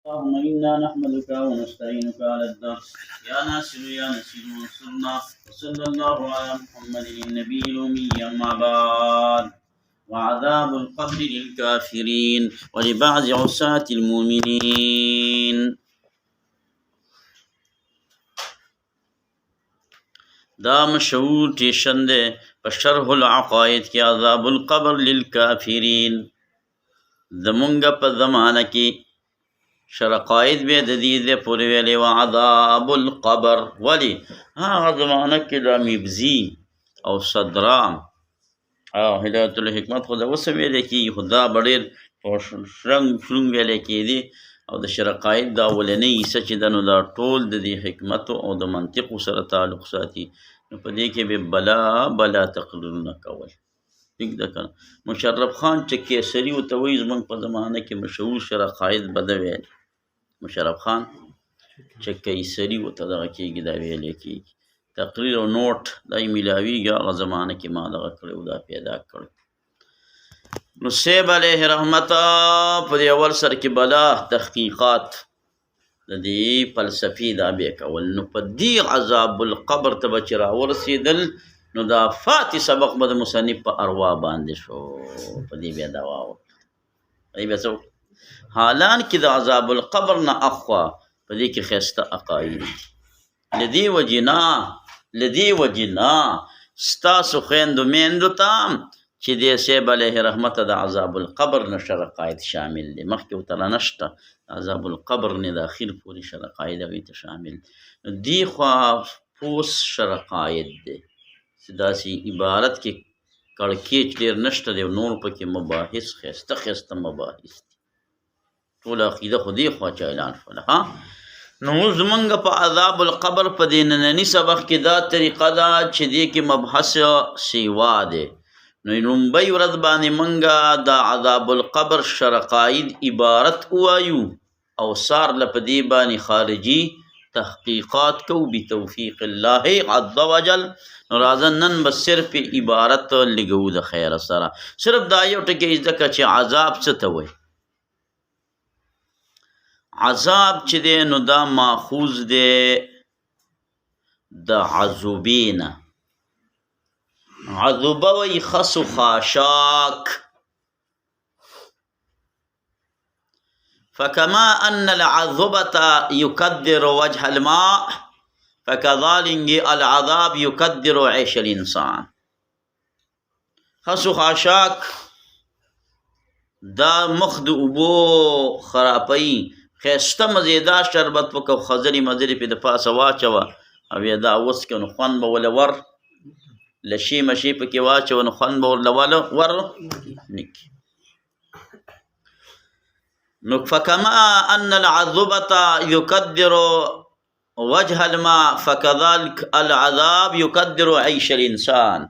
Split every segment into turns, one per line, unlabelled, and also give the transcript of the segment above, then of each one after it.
اللهم إنا نحمدك ونستعينك على الدرس يا ناصر يا نسير انصرنا وصلى الله على محمد النبي الأمي أما بعد وعذاب القبر للكافرين ولبعض عصاة المؤمنين. دا مشهور ٹیشن دے شرح العقائد کی عذاب القبر للکافرین. زمونږ په زمانه کې شرقائد به د دې د پورې ویلې و عذاب القبر. ولی هغه زمانه کې دا میبزي او صدرام او هدایت الحکمت خو دا اوس ویلې کېږي، خو دا به ډېر په شرنګ ویلې کېدي. او د شرقائد دا اولنۍ حصه چې ده نو دا ټول د دې حکمتو او د منطقو سره تعلق ساتي. نو په دې کې به بلا تقریرونه کول. ٹھیک ده که نه. مشرف خان چې کیسري ورته وایي زموږ په زمانه کې مشهور شرقائد به ده ویل. مشرف خان چې کیسري ورته دغه کېږي دا ویلی کېږي. تقریر او نوټ دا یې میلاویږي، هغه زمانه کې ما دغه کړی و، دا پیدا کړی. نو سیب علیه رحمت په دې اول سر کې بلا تحقیقات د دې فلسفي دا بیا کول. نو په دې عذاب القبر ته به چې راورسېدل نو دا فاتح سبق به د مصنف په اروا باندې شو. په دې بیا دوا وکړه. دې بیا څه حالان کې د عذاب القبر نه اخوا په دې کې ښایسته عقاید دي. له دې وجې ستاسو خویندو میندو ته چې دې سیب علیه رحمت د عذاب القبر نه شرقائد شامل دي. مخکې ورته لا نشته، عذاب القبر نه د اخر پورې شرقائد هغوی ته شامل دي. دې خوا پوس شرقائد دی چې داسې عبارت کې کړکېچ ډېر نشته دی، نور پکې مباحث ښایسته مباحث دي. ټوله عقیده خو دې خوا چې اعلان شوله. نو زمونږ په عذاب القبر په دې ننني سبق کې دا طریقه ده چې دې کې مبحث سیوا دی. نو لومبۍ ورځ باندې مونږه د عذاب القبر شرقائد عبارت ووایو او سار له په دې باندې خارجي تحقیقات کو بتوفیق الله عز وجل. نو راځه نن به صرف عبارت لګو د خیر سره. صرف دا یو ټکی ځکه چې عذاب څه ته وایي. عذاب چې دی نو دا ماخوذ دی د عذوبې نه. عذوبه وی خس و خاشاک. فكما أن العذوبة يكدر وجه الماء فكذلك العذاب يكدر عيش الإنسان. خس و خاشاک دا مخ د اوبو خرابوي. ښایسته مزیدار شربت وکړه، خضرې مزرې پې د پاسه واچوه او یا دا وڅکه نو خوند به ورله ور لشي مشي پکې واچوه نو خوند به ورله ور نکي. نو فکما ان العذوبة يكدر وجه الماء فكذلك العذاب يكدر عيش الانسان.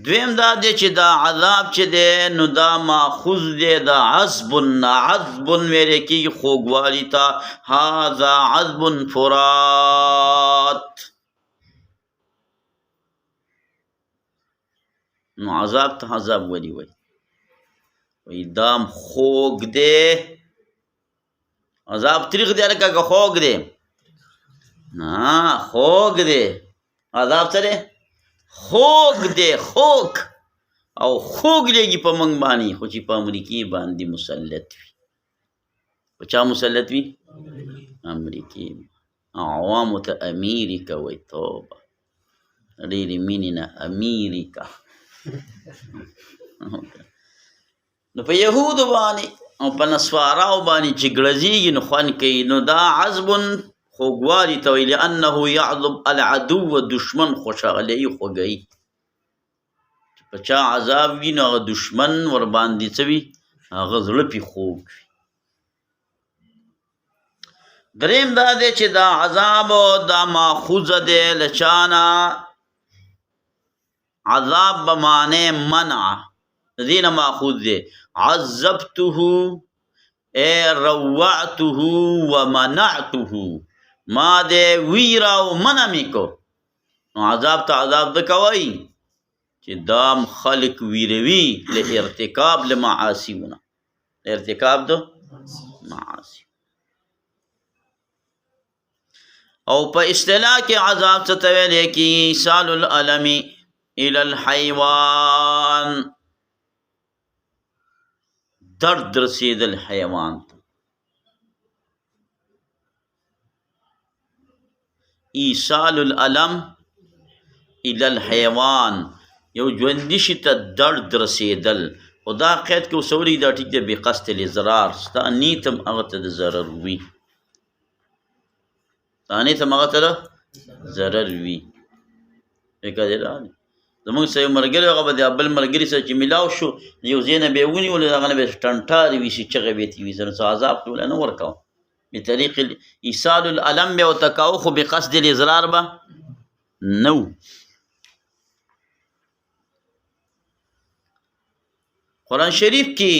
دویم دا دی چې دا عذاب چې دی نو دا ماخوذ دی د عذب نه. عذب ویلی کېږي خوږوالي ته. هذا عذب فرات. نو عذاب ته عذاب ولي وایي؟ وایي دام خوږ دی. عذاب تریخ دی لکه که خوږ دی؟ نه خوږ دی. عذاب څه دی؟ خوږ دی. خوږ او خوږ لګي په موږ باندې، خو چې په امریکې باندې مسلط وي. په چا مسلط وي؟ امریکې. عوامو ته امیریکا وایي. توبه ډېرې مینې نه امیریکا. نو په یهودو باندې او په نسواراو باندې چې ګړزېږي نو خوند کوي. نو دا عذب خوږوالي ته وایي. لأنه یعذب العدو، دشمن خوشحالوي خوږوي. چې په چا عذاب وي نو هغه دشمن ورباندې څه وي؟ هغه زړه پې خوږ وي. دریم دا دی چې دا عذاب دا ماخوذه دی له چا نه؟ عذاب به معنی منع د دې نه ماخوذ دی. عذبته ای روعته ومنعته، ما دې ویرا او منع مې کو. نو عذاب ته عذاب ده کوي چې دام خلق ویروي له ارتکاب له معاصیونه. ارتکاب ده معاصي. او په اصطلاح کې عذاب څه ته ویل کېږي؟ ایصال الالم الى الحیوان، درد رسیدل حیوان ته. ایصال الالم الى الحیوان، یو ژوندي شي ته درد رسیدل. خو دا قید کې وسوري دا ټیک دی بقصد الاضرار، ستا نیت هم هغه ته د ضرر وي، ستا نیت هم هغه ته د ضرر وي. فکر دې راغلی زمونږ سره یو ملګری هغه به د بل ملګري سره چې میلاو شو یو ځای نه به یې ونیولو هغه نه به یې ټنټارې ویسي چغې به یې تېوي نو څه عذاب خو له نه ورکوه بطریق ایصال الالم به ورته کوه خو بقصد الاضرار به نه و. قرآن شریف کې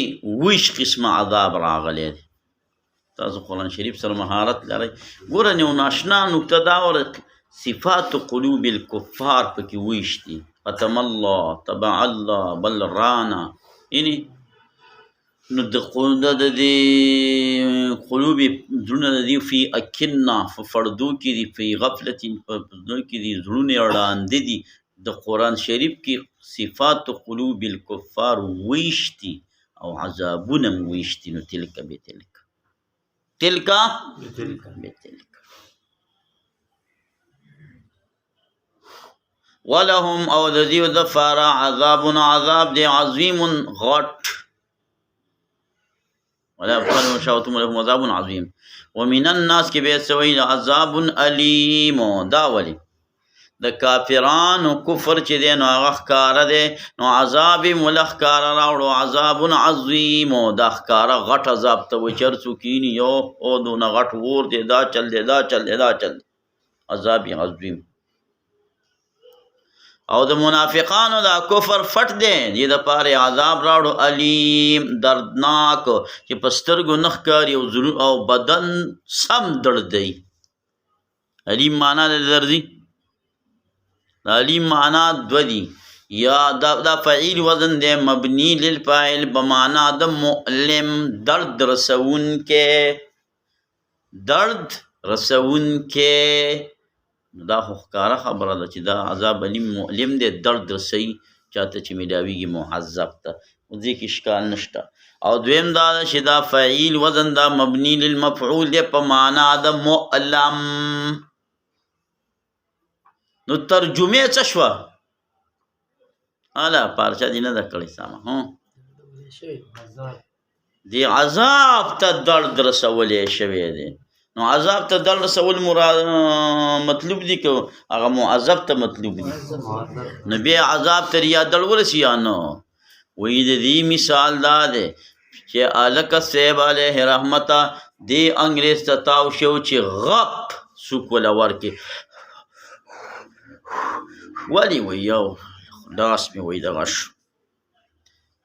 20 قسمه عذاب راغلی دی. تاسو قرآن شریف سره مهارت لرئ. ګوره یو ناشنا نکته دا وره صفات قلوب الکفار پکې 20 دي. ختم الله، طبع الله، بل رانا. یعنی نو د دې قلوب زړونه د دې فی اکنه په فردو کې دي، فی غفلت په زړونو کې دي، زړونه یې ړانده دي. د قرآن شریف کې صفات قلوب الکفار 20 دي او عذابونه هم 20 دي. نو تلک بتلک ولهم او د دې دپاره عذاب دی عظیم غټ. ولا يبخلوا شاوتم لهم عذاب عظیم. ومن الناس کې به سوی عذاب علیم. دا ولی د کافرانو کفر چې دی نو هغه ښکاره دی، نو عذاب یې مله ښکاره راوړو عذاب عظیم. دا ښکاره غټ عذاب ته وایي چې هر څوک کیني یو او دونه غټ اور دی، دا چل دی، دا چل دی، دا چل دی، عذاب عظیم. او د منافقانو دا کفر فټ دی، دې دپاره عذاب راوړو علیم دردناک چې په سترګو نه ښکاري او بدن سم درد دی. علیم معنا د درځي، د علیم معنا دو دي. یا دا فعیل وزن دی مبنی للفاعل بمعنا د مؤلم، درد رسون کې، درد رسون کې. دا خو ښکاره خبره ده چې دا عذاب علیم مؤلم دی، درد رسوي چاته چې میلاویږي محذب ته، دې کې اشکال نشته. او دویم دا ده چې دا فعیل وزن دا مبنی للمفعول دی په معنا د مؤلم. نو ترجمه څه شوه؟ اله پارچه دې نه ده کړې سمه. دې عذاب ته درد رسولی شوی دی. نو عذاب ته درد رسول مطلوب دي که هغه معذب ته مطلوب دي؟ نو بیا عذاب ته ریا دړ ورسي یا نه؟ وایي د دې مثال دا دی چې هلکه صاحب علیه رحمته دې انګریز ته تاو شو چې غپ سوک وله ورکې. ولې وایي یو لاس مې وایي دغه شو،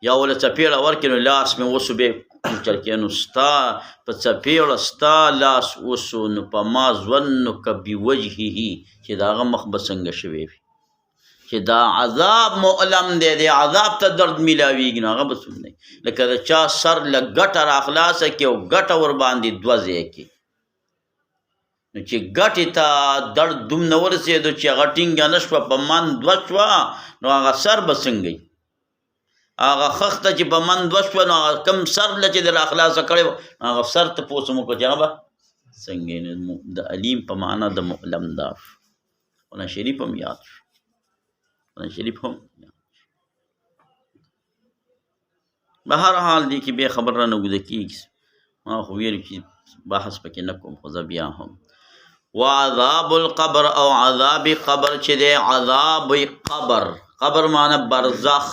یا وله څپېړه ورکې نو لاس مې وسو بیا چرکې نو ستا په څپېړه ستا لاس وسو نو په ما ظنک بوجهه چې د هغه مخ به څنګه شوی وي چې دا عذاب مؤلم دی، دی عذاب ته درد میلاویږي نو هغه به څوم دی. لکه د چا سر له ګټه راخلاصه کړي او ګټه ورباندې دوه ځای کړي نو چې ګټې ته درد دومره ورسېدو چې هغه ټینګه نه شوه په من دوه شوه نو هغه سر به څنګه وي؟ هغه خخته چې په من دوه شوه نو هغه کم سر له چې د راخلاصه کړی و هغه سر ته پوس هم وکړه چې هغه به څنګه د علیم په معنا د مؤلم دا شو. قرآن شریف هم یاد شو، قرآن شریف هم یاد شو. به هر حال دی کې بیا خبر رانه اوږده کېږي، ما خو ویلو چې بحث پکې نه کوم، خو زه بیا هم وعذاب القبر او عذاب قبر چې دی عذاب قبر، قبر معنی برزخ،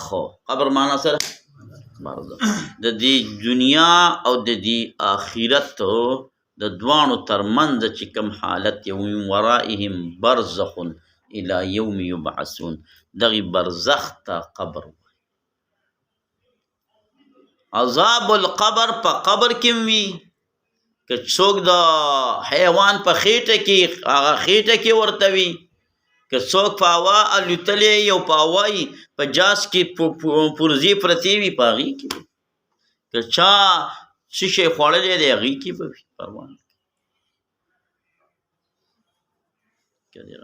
قبر معنی سره برزخ، د دې دنیا او د دې آخرت د دواړو ترمنځ چې کوم حالت یو من ورائهم برزخ الى یوم یبعثون، دغې برزخ ته قبر. عذاب القبر په قبر کې وي که څوک د حیوان په خېټه کې هغه خېټه کې ورته وي، که څوک په هوا الوتلی او په هوا یې په جاس کې پرزې پرتې وي په هغې کې وي، که چا څه شی خوړلی دی هغې کې به وي پروا نه کوي.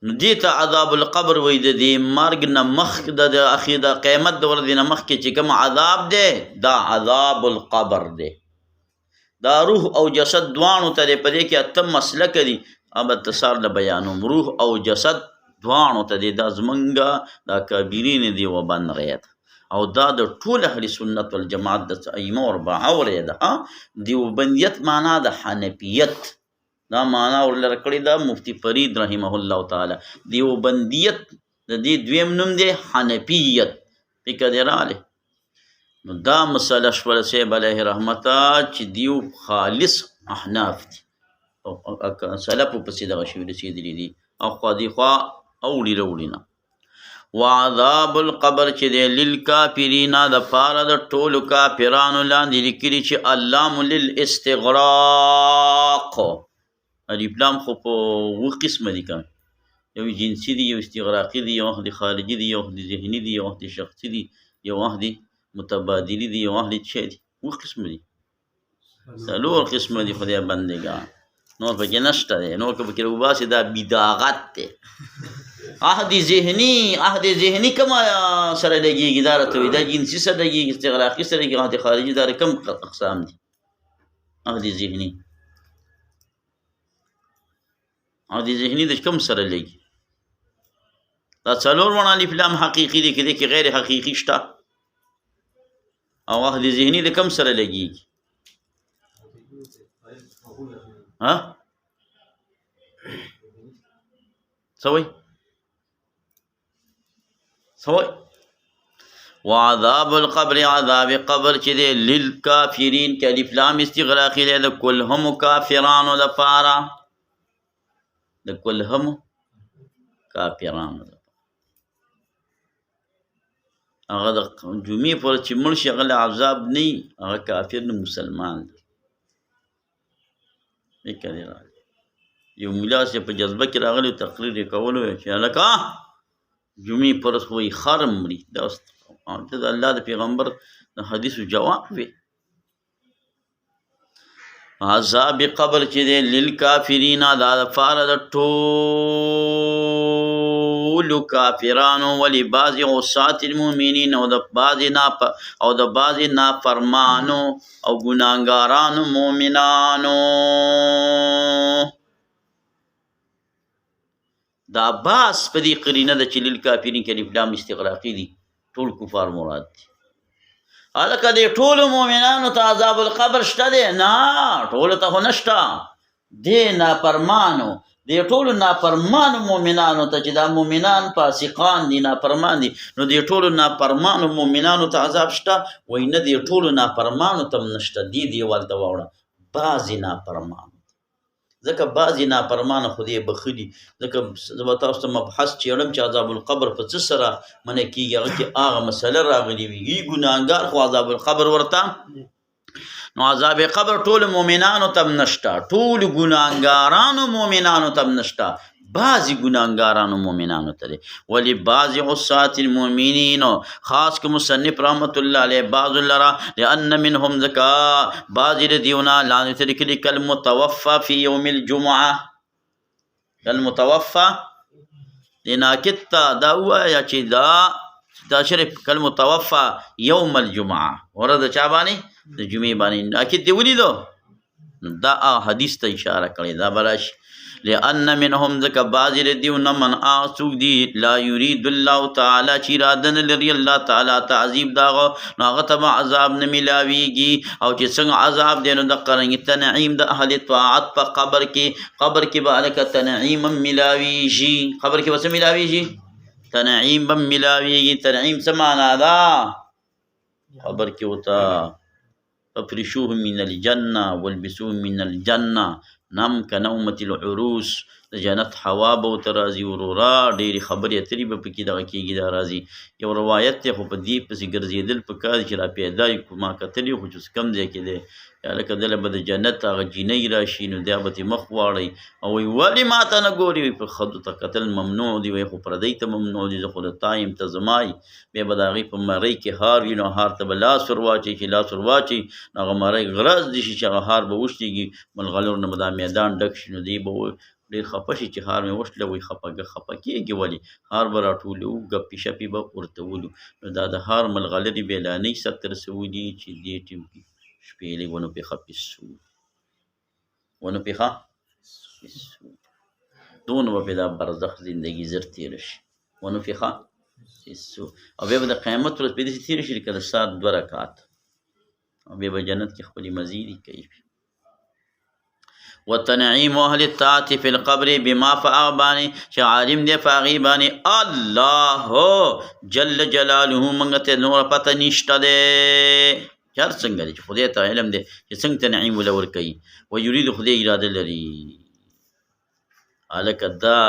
نو دې ته عذاب القبر وایي د دې مرګ نه مخکې د قیامت د ورځې نه مخکې چې کوم عذاب دی دا عذاب القبر دی. دا روح او جسد دواړو ته دی په دې کې اته مسلکه دي ابد تصار له بیانوم. روح او جسد دواړو ته دی دا زمونږ دا کابرین دی وبند غیت او دا د ټول اهل سنت والجماعت د ائمه اربعه ورې ده. دیوبندیت معنا د حنفیت دا معنا ورلره کړې ده مفتی فرید رحمه الله تعالی. دیوبندیت د دې دویم نوم دی حنفیت. فکر دې راغلی نو دا مسله شوله صاحب علیه رحمته چې دیو خالص احناف دي او سلفو پسې دغه شوي رسېدلي دي او خوا دې خوا اوړي راوړي نه. وعذاب القبر چې دی للکافرین د پاره د ټولو کافرانو لاندې لیکلي چې اللام للاستغراق. الف لام خو په اووه قسمه دي که یو جنسي دي یو استغراقي دي یو وخت خارجي دي یو وخت ذهني دي یو وخت شخصي دي یو وخت متبادلي دي یو وخت څه دي اووه قسمه دي څلور قسمه دي خدای بندګان نور پکې نشته دی. نور که پکې وباسي دا بداغت دی. عهد ذهني کوم سره لګېږي دا راته وایي دا جنسي سره لګېږي استغراقي سره لګېږي عهد خارجي دا کوم اقسام دي. عهد ذهني د کوم سره لګي دا څلور وړه الف لام حقیقي دي کې غیر حقیقي شته او عهد ذهني د کوم سره لګېږي ها سوي وعذاب القبر عذاب قبر چې دی للکافرین کې الف لام استغراقي دی د کلهم کافرانو لپاره د کلهم کافرانو هغه د جمعې پر چې مړ شي هغه له عذاب نه هغه کافر نه مسلمان دی. یو ملا چې په جذبه کې راغلی تقریر یې کولو چې هلکه جمعې پر وایي خر مري دا د الله د پیغمبر د حدیثو جواب وي. عذاب قبر چې دی للکافرین دا دپاره د ټولو کافرانو ولی بعضې غصات المؤمنین او د بعضې نافرمانو او ګناهګارانو مؤمنانو. دا باس په دې قرینه ده چې للکافرین کې الف لام استغراقي دي ټول کفار مراد دي. هلکه دې ټولو مؤمنانو ته عذاب القبر شته دی؟ نه ټولو ته خو نشته. دې نافرمانو دې ټولو نافرمانو مؤمنانو ته چې دا مؤمنان فاسقان دي نافرمان دي نو دې ټولو نافرمانو مؤمنانو ته عذاب شته؟ وایي نه دې ټولو نافرمانو ته هم نشته. دې دیوال ته واوړه بعضې نافرمانو ځکه بعضې نافرمانه خو دې بخلي. ځکه زه به تاسو ته مبحث چېړم چې عذاب القبر په څه سره منع کېږي هغه کې هغه مسله راغلې وي. ای ګناهګار خو عذاب القبر ورته نو عذاب قبر ټولو مؤمنانو ته هم نشته ټولو ګناهګارانو مؤمنانو ته هم نشته بعضې ګناهګارانو مؤمنانو ته دی. ولی بعضې عصات المؤمنینو خاص که مصنف رحمت الله علیه بعضو لره لأن منهم ځکه بعضې د دیونه لاندې ته لیکلي کالمتوفی فی یوم الجمعه کالمتوفی دې ناکد ته دا ووایه چې دا شرف کالمتوفی یوم الجمعه ورځ د چا باندې د جمعې باندې ناکد دې ولیدو دا حدیث ته اشاره کړې دا به راشي. لأن منهم ځکه بعضې د دیونه من هغه څوک دي لا یرید الله تعالی چې اراده نه لري الله تعالی تعذیب د هغه نو هغه ته به عذاب نه میلاویږي. او چې څنګه عذاب دی نو د قرنګي تنعیم د اهل طاعت په قبر کې به هلکه تنعیم هم میلاویږي. قبر کې به څه میلاویږي؟ تنعیم به میلاویږي. تنعیم څه معنا ده؟ قبر کې ورته ففرشوه من الجنه والبسوه من الجنه نم که نومت العروس د جنت هوا به ورته راځي ورورا ډېرې خبرې اترې به پکې دغه کېږي دا راځي یو روایت دی خو په دې پسې ګرځېدل پکار دي چې را پیدا یي ما کتلي خو چې کم ځای کې دی یا لکه دله به د جنت هغه جینۍ راشي نو بیا به ترې مخ واړئ او وایي ولې ما ته نه ګورې وایي په ښځو ته کتل ممنوع دي وایي خو پردۍ ته ممنوع دي زه خو د تا یم ته زما یي بیا به د هغې په مرۍ کې هار وي نو هار ته به لاس ور واچوي چې لاس ور واچوي نو هغه مرۍ غرض دي شي چې هغه هار به وشلېږي ملغلرو نه به دا میدان ډک شي نو دی به ډېر خفه شي چې هار مې وشله وایي خفه کېږي ولې هار به راټولوو ګپې شپې به ورته ولو نو دا د هار ملغلرې بېلانۍ سرته رسولي چې دې ټیم کې شپېلې ونو پېښه پیسو ونو پېښه پیسو دونه به پرې دا برزخ زندګي زر تېره شي ونو پېښه پیسو او بیا به د قیامت ورځ پرې داسې تېره شي لکه د سات 2 رکعات او بیا به جنت کې خپلې مزې دي کوي وتنعیم اهل الطاعت فی القبر بما فاغبانی چې عالم دی په هغې باندې الله جل جلاله موږ ته نور پته نشته دی چې هر څنګه دی چې خدای ته علم دی چې څنګه تنعیم وله ورکوي و یرید خدای اراده لري هلکه دا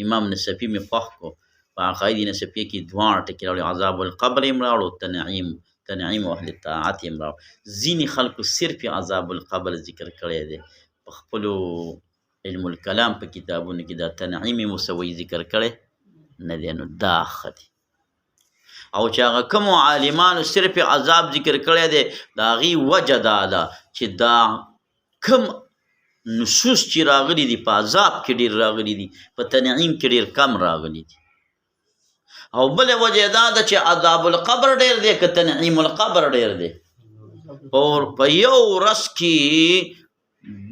امام نصفي مې خوښ کړو په عقاید نصفیه کې دواړه ټکي راوړي عذاب القبر یې هم راوړو تنعیم اهل الطاعت یې هم راوړو ځینې خلکو صرف عذاب القبر ذکر کړی دی په خپلو علم الکلام په کتابونو کې دا تنعیم مسوي ذکر کړی نه دی نو دا ښه دی او چې هغه کومو عالمانو صرف عذاب ذکر کړی دی د هغې وجه دا ده چې دا کم نصوص چې راغلي دي په عذاب کې ډېر راغلي دي په تنعیم کې ډېر کم راغلي دي او بلې وجه دا ده چې عذاب القبر ډېر دی که تنعیم القبر ډېر دی په یو ورځ کې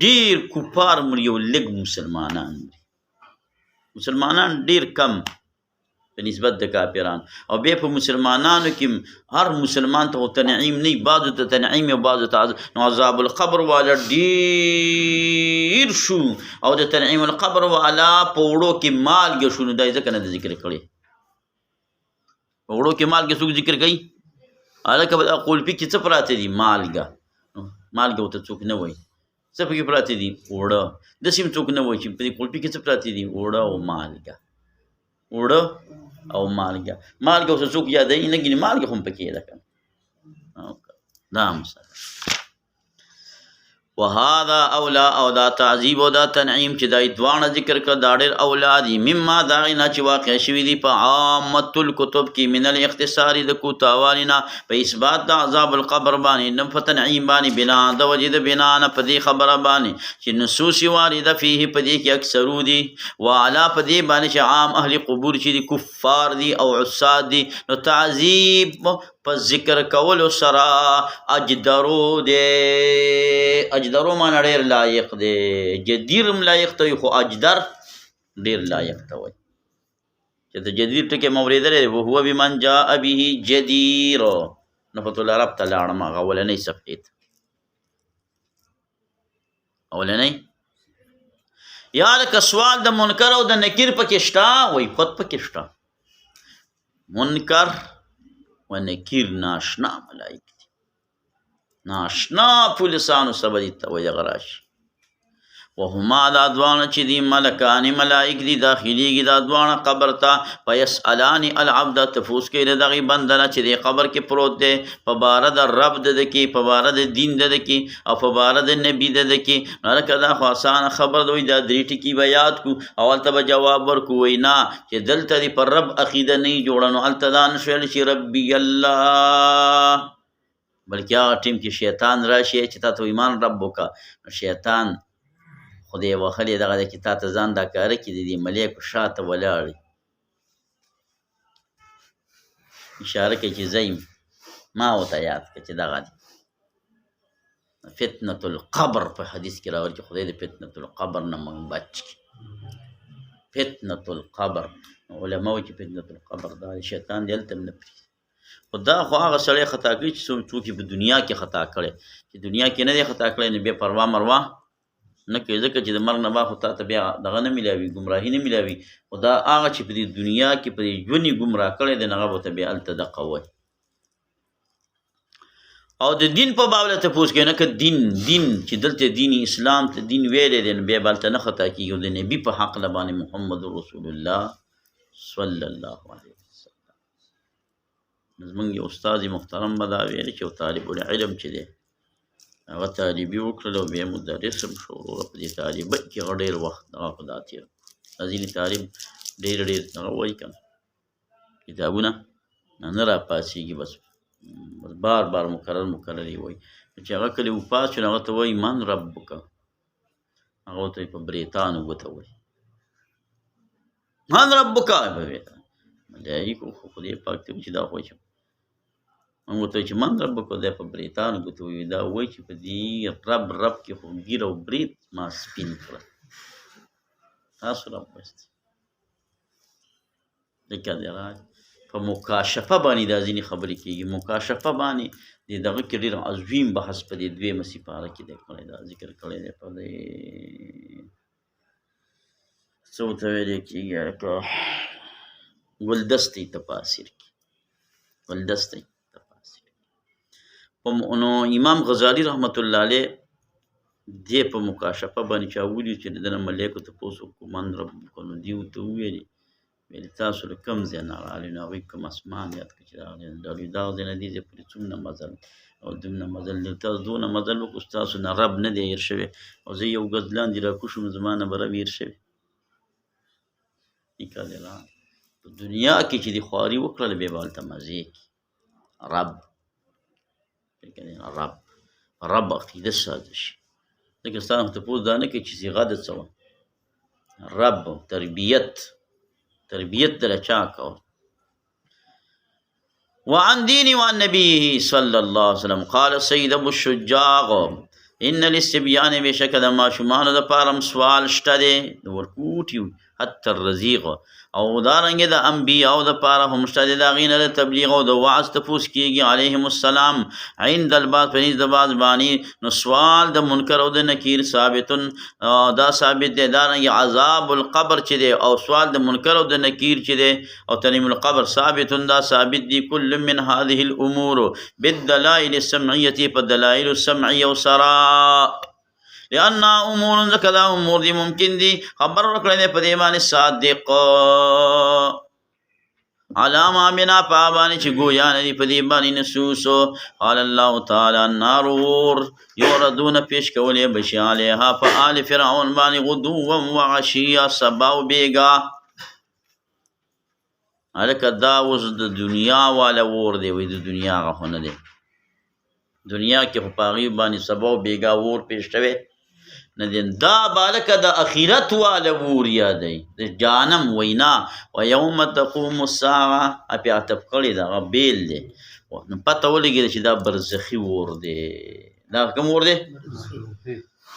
ډېر کفار مري یو لږ مسلمانان مري مسلمانان ډېر کم په نسبت د کافران او بیا په مسلمانانو کې هر مسلمان ته تنعیم نه بعضو ته تنعیم او بعضو ته نو عذاب القبر والا ډېر شو او د تنعیم القبر والا په وړو کې مالګې شو نو دا یې ځکه نه د ذکر کړی په وړو کې مالګې څوک ذکر کوي هلکه به دا قلفي کې څه پراته دي مالګه ورته څوک نه وایي څه پکې پراته دي اوړه داسې هم څوک نه وایي چې په دې قلفي کې څه پراته دي اوړه او مالګه اوس څوک یادوي نه ګینې مالګه خو هم پکې ده که دا مثلا وهذا اولا او دا تعذیب او دا تنعیم چې دا دواړه ذکر کړه دا ډېر اولا دي مما دا هغې نه چې واقع شوي دي په عامت الکتب کې من الاختصار د کوتاوالي نه په اثبات د عذاب القبر باندې نه په تنعیم باندې بنا د وجې د بنا نه په دې خبره باندې چې نصوص وارده فيه په دې کې اکثرو دي وعلا په دې باندې چې عام اهل قبور چې دي کفار دي او عصاد دي نو تعذیب په ذکر کولو سره اجدرو معنی ډېر لایق دی جدیر هم لایق ته وي خو اجدر ډېر لایق ته وایي چې د جدیر ټکي مې اورېدلی دی وهو بمن جاء به جدیر نفت العرب ته لاړم هغه اولنۍ صفحې ته اولنۍ یا لکه سوال د منکر او د نکیر پکې شته وایي خود پکې شته منکر و نکیر ناشنا ملائک دي ناشنا پولیسانو سبا دي ته وایي هغه راشي وهما دا دواړه چې دي ملکان ملائک دي داخليږي دا دواړه قبر ته فیسألان العبد تفوس کوي د دغې بنده نه چې دې قبر کې پروت دی په باره د رب د ده کې په باره د دین د ده کې او په باره د نبي د ده کې نو هلکه دا خو اسانه خبر ده وایي دا 3 ټکي به یاد کړو او هلته به جواب ورکړو وایي نه چې دلته دې پر رب عقیده نه وي جوړه نو هلته دا نه شویل چې ربي الله بلکې هغه ټیم کې شیطان راشي چې تا ته ایمان رب وکړه نو شیطان خدای وهلې دغه دی چې تا ته ځان دا کاره کړي د دې ملیکو شاته ولاړې اشاره کوي چې زه ما ورته یاد کړه چې دغه دی فتنة القبر په حدیث کې راغلي چې خدای د فتنة القبر نه موږ بچ کړي فتنة القبر علما وایي چې فتنة القبر دا شیطان دی هلته هم نه پرېږدي خو دا خو هغه سړی خطا کوي چې څوک په دنیا کې خطا کړی چې دنیا کې نه دی خطا کړی نو بیا پروا مروا نه کوي ځکه چې د مرګ نه بعد خو تا ته بیا دغه نه میلاوي ګمراهي نه میلاوي خو دا هغه چې په دې دنیا کې په دې ژوند یې ګمراه کړی دی نو هغه به ورته بیا هلته دقه وایي او د دین په باب تپوس کوي نه که دین چې دلته دین اسلام ته دین ویلی دی نو بیا به هلته نه خطا کېږي د نبي په حقله باندې محمد رسول الله صلی الله علیه وسلم. زمونږ یو استاد محترم به دا ویلي چې یو طالب العلم چې دی هغه طالبي وکړل او بیا مدرس هم شو. وروره په دې طالبۍ کې هغه ډېر وخت هغه په دا تېر دا ځینې طالب ډېر هغه وایي که نه کتابونه نه راپاڅېږي بس بار بار مکرر یې وایي چې هغه کله وپاس شو نو هغه ته وایي من ربک هغه ورته په بریتانو ګوته وایي من ربک ملایکو خو خدای پاک ته چې دا خو چې موږ ورته وایي چې من ربک دی په بریتانو ګوته وایي دا وایي چې په دې رب کې خو ګیر او برید ما سپین کړه تاسو راوباستئ ځکه دی په مکاشفه باندې دا ځینې خبرې کېږي مکاشفه باندې د دغه کې ډېر عظیم بحث په دې دویمه سپاره کې دی کړی دا ذکر کړی دی په دې څه ورته ویلی کېږي لکه ګلدستې تفاسیر کې نو امام غزالی رحمت الله علیه دې په مکاشفه باندې چا ولیو چې د ده نه ملایکو تپوس وکړو من ربک نو دې ورته وویلې ویلې تاسو له کوم ځای نه راغلي نو هغوی کوم اسمان یاد کړه چې راغلی دغه ځای نه دې ځای پورې څومره مزل او دومره مزل دی تاسو دونه مزل وکړو ستاسو نه رب نه دی هېر شوی او زه یو ګز لاندې راکوز شوم زما نه به رب هېر شوی په دنیا کې چې دې خواري وکړله بیا به هلته مزې کړي رب عقیده ساده شي ځکه ستا نه تپوس دا نه کوي چې صیغه د څه وه رب تربیت دله چا کوه وعن دین وعن نبیه صلی الله علیه وسلم قال سید ابو الشجاع ان للصبیان بېشکه د ماشومانو دپاره سوال شته دی د ورکوټي حتی الرزیق او دارنګې د انبیاو دپاره هم شته دی د هغې نه د تبلیغ او د وعظ تپوس کېږي علیهم السلام عند البعض په نزد د بعض باندې نو سوال د منکر او د نکیر ثابتون دا ثابت دی دارنګې عذاب القبر چې دی او سوال د منکر او د نکیر چې دی او تنیم القبر ثابتون دا ثابت دی کل من هذه الامور بالدلائل السمعیة په دلائل السمعیه او سرا لأن امور ځکه دا امور دي ممکن دي خبر ورکړی دی په دې باندې صادق علامه بنا په هغه باندې چې ګویا نه دي په دې باندې نصوص قال الله تعالی النار اور یوردون پیش کولی بشي علیها په آل فرعون باندې غدوا وعشیا سبا او بیګا هلکه دا اوس د دنیا والا اور دی وایي د دنیا هغه خو نه دی دنیا کې خو په هغې باندې سبا او بیګا اور پیش شوی نه دی دا بالکه د اخرت والا اور یادوي د جهنم وینا و یوم تقوم الساعه اپې عطف کړی د هغه بیل دی نو پته ولګېده چې دا برزخي اور دی دا کوم اور دی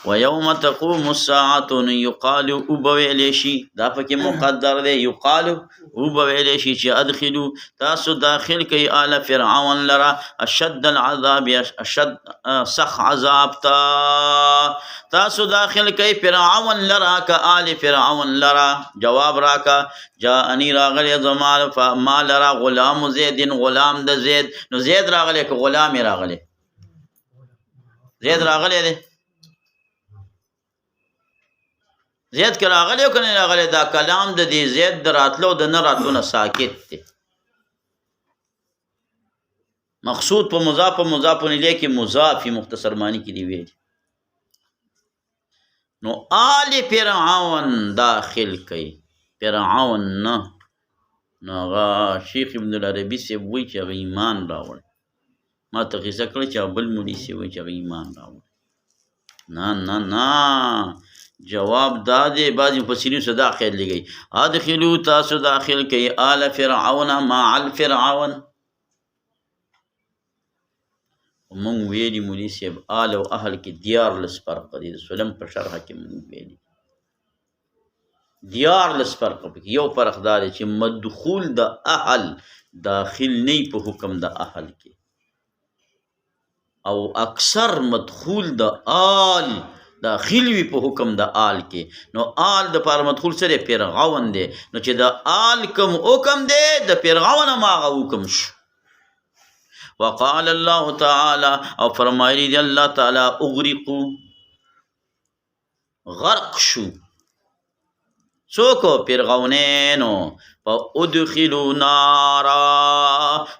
و یوم تقوم الساعة نو یقالو او به ویلی شي دا پکې مقدر دی یقالو او به ویلی شي چې ادخلو تاسو داخل کوي آل فرعون لره اشد العذاب اشد سخ عذاب تاسو داخل کوي فرعون لره که آل فرعون لره جواب راکا جاءنی راغلی زما ما لره غلام زید غلام د زید نو زید راغلی که غلام راغلی زید راغلی دی زید که راغلی او که نه راغلی دا کلام د دې زید د راتلو د نه راتلو نه ساکت دی مقصود په مضاف الیه کې مضافي مختصر معنی کې دی ویل نو آل فرعون داخل کوي فرعون نه نو هغه شیخ ابن العربي صاحب وایي چې هغه ایمان راوړ ما ته قصه کړې چې بل مولي صاحب وایي چې هغه ایمان راوړ نه جواب دا دی بعضې مفسرین څه دا خیال لګوي ادخلو تاسو داخل کوي آل فرعون مع الفرعون مونږ ویلي مولي صاحب آل او اهل کې دیارلس فرق دی د سلم په شرحه کې مونږ ویلي دیارلس فرق پکې یو فرق دا دی چې مدخول د اهل داخل نه په حکم د اهل کې او اکثر مدخول د آل داخل وي په حکم د آل کې نو آل د پاره مدخول سره فرعون دی نو چې د آل کوم حکم دی د فرعون هم هغه حکم شو وقال الله تعالی او فرمایلی دی الله تعالی اغرقو غرق شو څوک فرعونینو ادخلوا نارا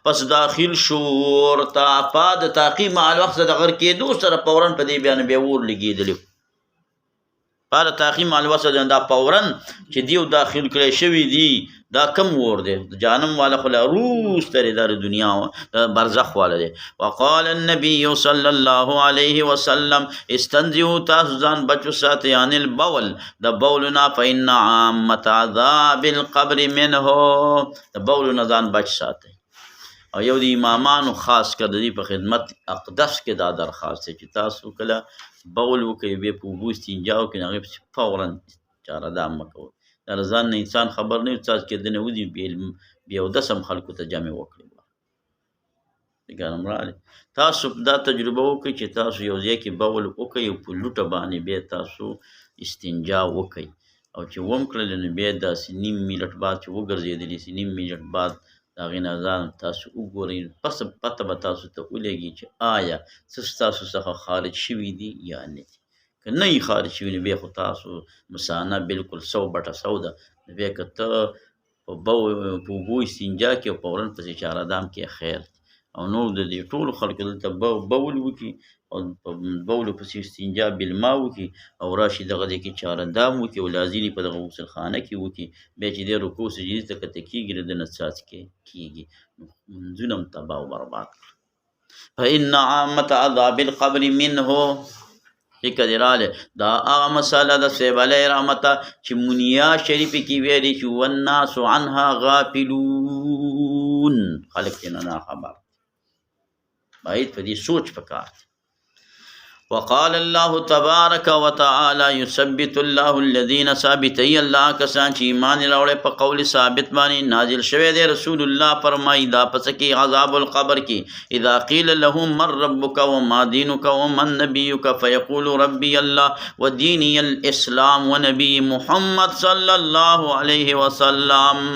پس داخل شو ورته پاد تاقی مع الوقت د غر کېدو سره فورن په دې بیان بیا اور لګېدلی پاد تاقی مع الوقت دا فورن چې دیو داخل کړی شوي دي دا کم ور دی جانم والا خو لا روس ترې دا دنیا دا برزخ والا دی وقال النبي صلی الله علیه وسلم استنزهوا تاسو ځان بچو ساتئ عن البول د بول نه فإن عامة عذاب القبر منه د بول نه ځان بچ ساتئ او یو د امامانو خاص کر د دې په خدمت اقدس کې دا درخواست دی چې تاسو کله بول وکئ بیا په اوبو استنجا وکئ نو هغې پسې فورا چاره دا مه کوئ دا ځان نه انسان خبر نه وي څاڅکي کېدنه وځي بیا اودس هم خلکو ته جمع وکړي ګرم راغلی تاسو دا تجربه وکړئ چې تاسو یو ځای کې بول وکئ او په لوټه باندې بیا تاسو استنجا وکئ او چې وم کړل نو بیا داسې نیم منټ بعد چې وګرځېدلی سي نیم منټ بعد د هغې نه ځان تاسو وګورئ پس پته به تاسو ته ولګي چې آیا څه ستاسو څخه خارج شوي دي یا نه دي که نه یې خارج شوي نو بیا خو تاسو مثانه بلکل 100% ده نو بیا که ته په اوبو استنجا کې او فورن پسې چاره دام کې خیر او نور د دې ټولو خلکو دلته بول وکړي او په بولو پسې استنجا بالما وکړي او راشي دغه ځای کې چاره دام وکړي او لازلي په دغه غسل خانه کې وکړي بیا چې دی رکوع سجدې ته کته کېږي نو دنه څاڅکې کېږي منځونه هم تباه او برباد کړه فإن عامة عذاب القبر منه فکر دی راله دا هغه مسله ده صاحب علیه رحمته چې منیا شریف کې ویلي چې والناس عنها غافلون خلک یې نه خبر باید په دې سوچ پکار دی وقال الله تبارک وتعالى يثبت الله الذين ثابتي الله کسان چې ایمان راوړي په قول ثابت باندې نازل شوی دی رسول الله فرمایي دا پس کې عذاب القبر کې اذا قيل لهم من ربك وما دينك ومن نبيك فيقول ربي الله وديني الاسلام ونبي محمد صلى الله عليه وسلم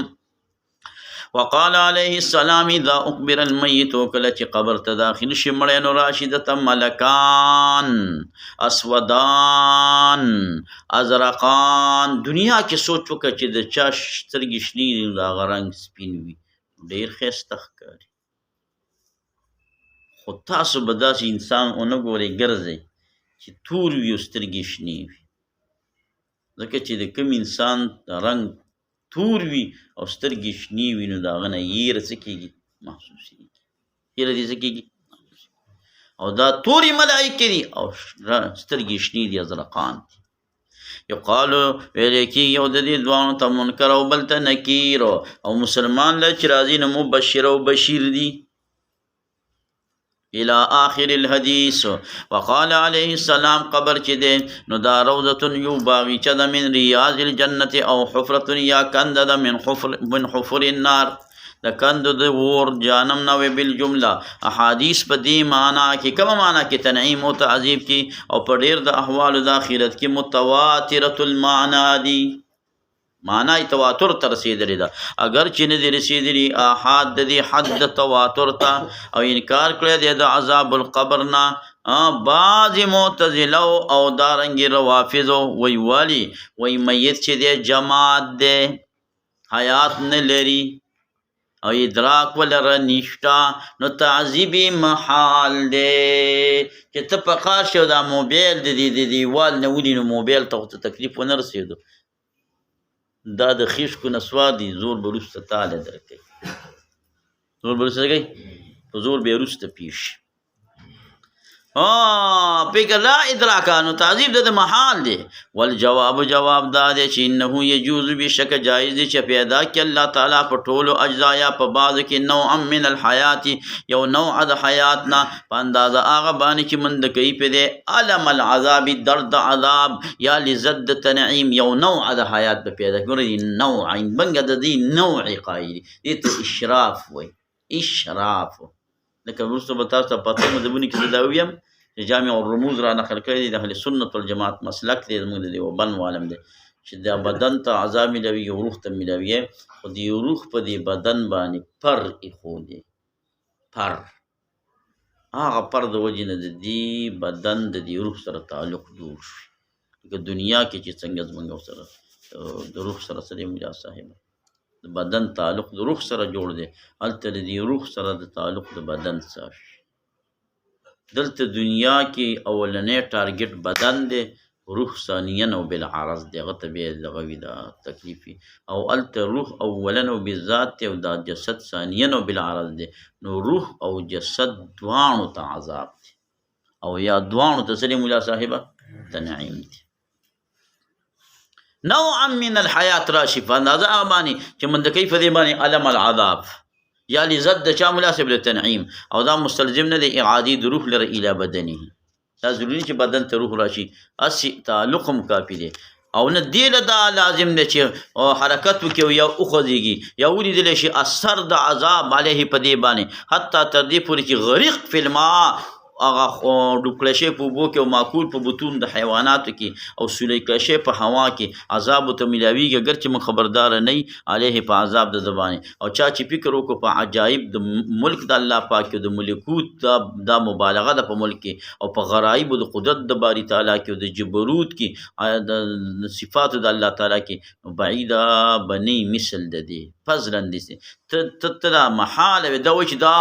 وقال عليه السلام اذا اخبر الميت کله چې قبر ته داخل شي مړی نو راشي دته ملکان اسودان ازرقان دنیا کې سوچ وکړه چې د چا سترګې شنې دي د هغه رنګ سپین وي ډېر ښایسته ښکاري خو تاسو به داسې انسان ونه ګورئ ګرځئ چې تور وي او سترګې شنې وي ځکه چې د کوم انسان رنګ تور وي او سترګې شنې وي نو د هغه نه یېره څه کېږي محسوسېږي یېره دې څه کېږي او دا تورې ملایکې دي او سترګې شنې دي ازرقان دي یقالو ویلی کېږي یو د دې دواړو ته منکر او بل ته نکیر او مسلمان له چې راځي نو مبشر او بشیر دي الى آخر الحدیث وقال علیه السلام قبر چې دی نو دا روضة یو باغیچه ده من ریاض الجنت او حفرة یا کند ده من حفر النار د کند د اور جانم نه وی بالجمله احادیث په دې معنا کې کومه معنا کې تنعیم او تعذیب کې او په ډېر د احوال د آخرت کې متواتره المعنا دي معنی تواتر ته رسېدلې ده اگر چې نه دي رسېدلي احاد د دې حد د تواتر ته او انکار کړی دی د عذاب القبر نه بعضې معتزله او دارنګې روافظو وی والي وی میت چې دی جماعت دی حیات نه لري او ادراک ولره نشته نو تعذیب محال دی چې ته په کار شو دا موبایل د دیوال نه ولي نو موبایل ته تکلیف ونه رسېدو دا د خیشکو نسوار دی زور به وروسته تاله درکوي زور به وروسته کوي په زور به یې وروسته پیش فکر لا ادراکه نو تعذیب د محال دی والجواب جواب دا دی چې انه یجوز بشک جایز دی چې پیدا کړي الله تعالی په ټولو اجزا یا په بعضو کې نوعا من الحیات یو نوع د حیات نه په اندازه هغه باندې چې مند کوي په دی علم العذاب درد عذاب یا لذت تنعیم یو نوع د حیات په پیدا کړي نوع بنګ د دې نوع قایل دې ته اشراف وای اشراف لکه وروسته به تاسو ته پته مدبونې کې دا ویم چې جامع الرموز را نقل کړی دی د اهل سنت والجماعت مسلک دی زموږ د دیوبند عالم دی چې دا بدن ته عذاب ملوي او روح ته ملوي خو د روح په دې بدن باندې پر ایښودی پر هغه فرد وجې نه د دې بدن د دې روح سره تعلق جوړ شي. لکه دنیا کې چې څنګه زمونږ سره د روح سره سره ملا صاحب د بدن تعلق د روح سره جوړ دی، هلته د دې روح سره د تعلق د بدن سره شي. دلته دنیا کې اولنی ټارګټ بدن دی، روح ثانیا او بالعرض دی، هغه ته بیا دغه وي دا تکلیف وي. او هلته روح اولا او بالذات دی او دا جسد ثانیا او بالعرض دی. نو روح او جسد دواړو ته عذاب دی او یا دواړو ته څه دی مولا صاحبه؟ تنعیم دی. نوعا من الحیات راشي په اندازه هغه باندې چې من د کیف دې باندې علم العذاب یا لذت د چا مولا صاحب د تنعیم، او دا مستلزم نه دی اعادي د روح لره الی بدنه. دا ضروري چې بدن ته روح راشي، اسی تعلق هم کافي دی. او نه دی له دا لازم دی چې حرکت وکړي او یا وخوځېږي یا ولیدلی شي اثر د عذاب علیه په دې باندې، حتی تر دې پورې چې غریق فی الماء، هغه ډوب کړی شی په اوبو کې او معقول په بطون د حیواناتو کې او سولی کړی شی په هوا کې عذاب ورته میلاویږي، اګر چې موږ خبرداره نه یي علیه په عذاب د ده باندې. او چا چې فکر وکړو په عجایب د ملک د الله پاک کې او د ملکوت دا مبالغه ده په ملک کې، او په غرایبو د قدرت د باري تعالی کې او د جبروت کې د صفاتو د الله تعالی کې، نو بعیده بنی مثل د دې فضلا دسې ته دا محال وي. دا وایي چې دا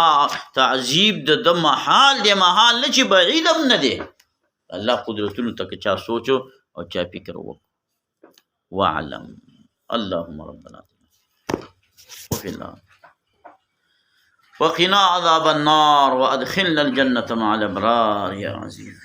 تعذیب د محال دی، محال نه چې بعید هم نه دی. الله قدرتونو ته که چا سوچو او چا فکر وکړو. واعلم اللهم ربنا وفي الله وقنا عذاب النار وادخلنا الجنة مع الابرار يا عزيز.